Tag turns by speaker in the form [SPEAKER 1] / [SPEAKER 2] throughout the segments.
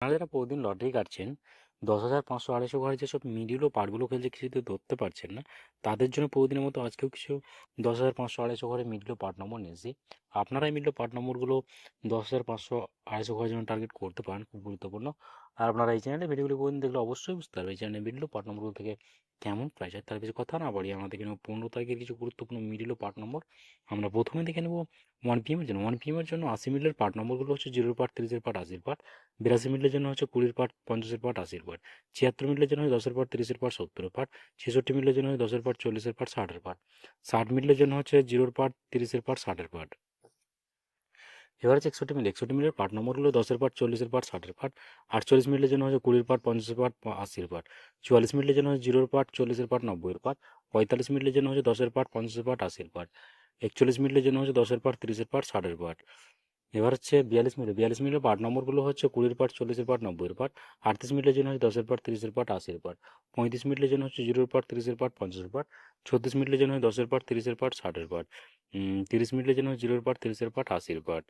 [SPEAKER 1] আপনারা যারা প্রতিদিন লটারি কাটছেন, 10,500 250 ঘরে যেসব মিডিল ও পার্টগুলো খেলছে কিছুতে ধরতে পারছেন না, তাদের জন্য প্রতিদিনের মতো আজকেও কিছু 10,500 250 ঘরে মিডল ও পার্ট নম্বর নিয়ে এসেছি। আপনারা এই মিডল ও পার্ট নম্বরগুলো 10,500 250 ঘরের জন্য টার্গেট করতে পারেন, খুব গুরুত্বপূর্ণ। আর আপনারা এই চ্যানেলে ভিডিওগুলো প্রতিদিন দেখলে অবশ্যই বুঝতে পারবেন এই চ্যানেলে মিডল ও পার্ট নম্বরগুলো থেকে কেমন প্রাইস হয়। তার বেশি কথা না বাড়িয়ে আমাদের এখানে 15 তারিখের কিছু গুরুত্বপূর্ণ মিডিল ও পার্ট নম্বর আমরা প্রথমে দেখে নেব। 1 PM এর জন্য 1 PM এর জন্য 80 মিডলের পার্ট নম্বরগুলো হচ্ছে 0 পার্ট, 30 পার্ট, 80 পার্ট। 82 মিনিটের জন্য হচ্ছে 20 পার্ট, 50 পার্ট, 80 পার্ট। 76 মিনিটের জন্য হয় 10 পার্ট, 30 পার্ট, 70 পার্ট। 66 মিনিটের জন্য হয় 10 পার্ট, 40 পার্ট, 60 পার্ট। 60 মিনিটের জন্য হচ্ছে 0 পার্ট, 30 পার্ট, 60 পার্ট। এবার হচ্ছে 61 মিনিট। 61 মিনিটের পার্ট নম্বরগুলো 10 পার্ট, 40 পার্ট, 60 পার্ট। 48 মিনিটের জন্য হচ্ছে 20 পার্ট, 50 পার্ট, 80 পার্ট। 44 মিনিটের জন্য হচ্ছে 0 পার্ট, 40 পার্ট, 90 পার্ট। 45 মিনিটের জন্য হচ্ছে 10 পার্ট, 50 পার্ট, 80 পার্ট। 41 মিনিটের জন্য হচ্ছে 10 পার্ট, 30 পার্ট, 60 পার্ট। এবার হচ্ছে 42 মিনিট। 42 মিনিটের পার্ট নম্বরগুলো হচ্ছে 20 পার্ট, 40 পার্ট, 90 পার্ট। 38 মিনিটের জন্য হচ্ছে 10 পার্ট, 30 পার্ট, 80 পার্ট। 35 মিনিটের জন্য হচ্ছে 0 পার্ট, 30 পার্ট, 50 পার্ট। 36 মিনিটের জন্য হয় 10 পার্ট, 30 পার্ট, 60 পার্ট। 30 মিনিটের জন্য 0 পার্ট, 30 পার্ট, 80 পার্ট।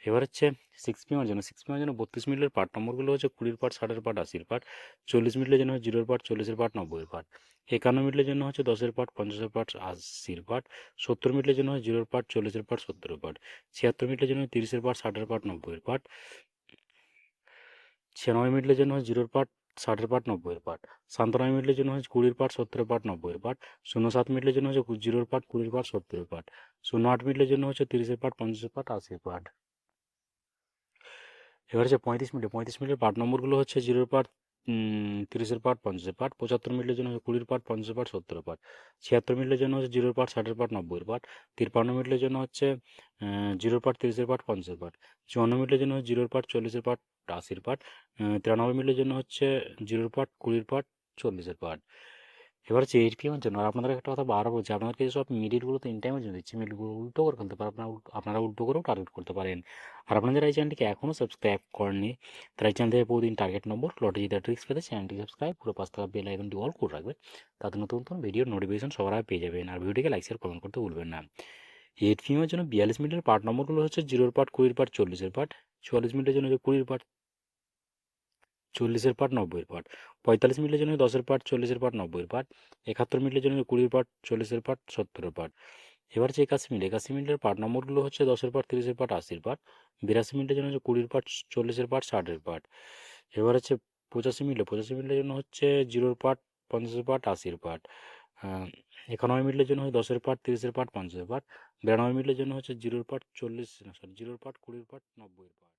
[SPEAKER 1] এবার হচ্ছে 6 PM এর জন্য 6 PM এর জন্য 32 মিনিটের পার্ট নম্বরগুলো হচ্ছে 20 পার্ট, 60 পার্ট, 80 পার্ট। 40 মিনিটের জন্য 0 পার্ট, 40 পার্ট, 90 পার্ট। 51 মিনিটের জন্য হচ্ছে 10 পার্ট, 50 পার্ট, 80 পার্ট। 70 মিনিটের জন্য হয় 0 পার্ট, 40 পার্ট, 70 পার্ট। 76 মিনিটের জন্য 30 পার্ট, 60 পার্ট, 90 পার্ট। 96 মিনিটের জন্য হয় 0 পার্ট, 60 পার্ট, 90 পার্ট। 97 মিনিটের জন্য হচ্ছে 20 পার্ট, 70 পার্ট, 90 পার্ট। 07 মিনিটের জন্য হচ্ছে 0 পার্ট, 20 পার্ট, 70 পার্ট। 08 মিনিটের জন্য হচ্ছে 30 পার্ট, 50 পার্ট, 80 পার্ট। এবার হচ্ছে 35 মিনিট। 35 মিনিটের পার্ট নম্বরগুলো হচ্ছে 0 পার্ট, 30 পার্ট, 50 পার্ট। 75 মিনিটের জন্য হচ্ছে 20 পার্ট, 50 পার্ট, 70 পার্ট। 76 মিনিটের জন্য হচ্ছে 0 পার্ট, 60 পার্ট, 90 পার্ট। 53 মিনিটের জন্য হচ্ছে 0 পার্ট, 30 পার্ট, 50 পার্ট। 54 মিনিটের জন্য 0 পার্ট, 40 পার্ট, 80 পার্ট। 93 মিনিটের জন্য হচ্ছে 0 পার্ট, 20 পার্ট, 40 পার্ট। এবার হচ্ছে 8 PM এর জন্য। আর আপনাদের একটা কথা বারবার বলছি, আপনাদেরকে সব মিডিলগুলো তো ইন টাইমের জন্য দিচ্ছি, মিডিলগুলো উল্টো করে ফেলতে পারেন, আপনারা উল্টো করেও টার্গেট করতে পারেন। আর আপনাদের এই চ্যানেলটিকে এখনও সাবস্ক্রাইব করেননি, তারা এই চ্যানেল থেকে প্রতিদিন টার্গেট নম্বর, লটারি জেতার ট্রিক্স পেতে চ্যানেলটি সাবস্ক্রাইব পুরো 5 টাকা বেল আইকনটি অল করে রাখবেন। তাতে নতুন নতুন ভিডিওর নোটিফিকেশন সবার আগে পেয়ে যাবেন। আর ভিডিওটিকে লাইক, শেয়ার, কমেন্ট করতে ভুলবেন না। 8 PM এর জন্য 42 মিনিটের পার্ট নম্বরগুলো হচ্ছে 0 পার্ট, 20 পার্ট, 40 পার্ট। 44 মিনিটের জন্য হচ্ছে 20 পার্ট, 40 পার্ট, 90 পার্ট। 45 মিনিটের জন্য 10 পার্ট, 40 পার্ট, 90 পার্ট। 71 মিনিটের জন্য 20 পার্ট, 40 পার্ট, 70 পার্ট। এবার হচ্ছে 81 মিনিট। 81 মিনিটের পার্ট নম্বরগুলো হচ্ছে 10 পার্ট, 30 পার্ট, 80 পার্ট। 82 মিনিটের জন্য হচ্ছে 20 পার্ট, 40 পার্ট, 60 পার্ট। এবার হচ্ছে 85 মিনিট। 85 মিনিটের জন্য হচ্ছে 0 পার্ট, 50 পার্ট, 80 পার্ট। 91 মিনিটের জন্য হচ্ছে 10 পার্ট, 30 পার্ট, 50 পার্ট। 92 মিনিটের জন্য হচ্ছে 0 পার্ট, 40 না সরি 0 পার্ট, 20 পার্ট, 90 পার্ট।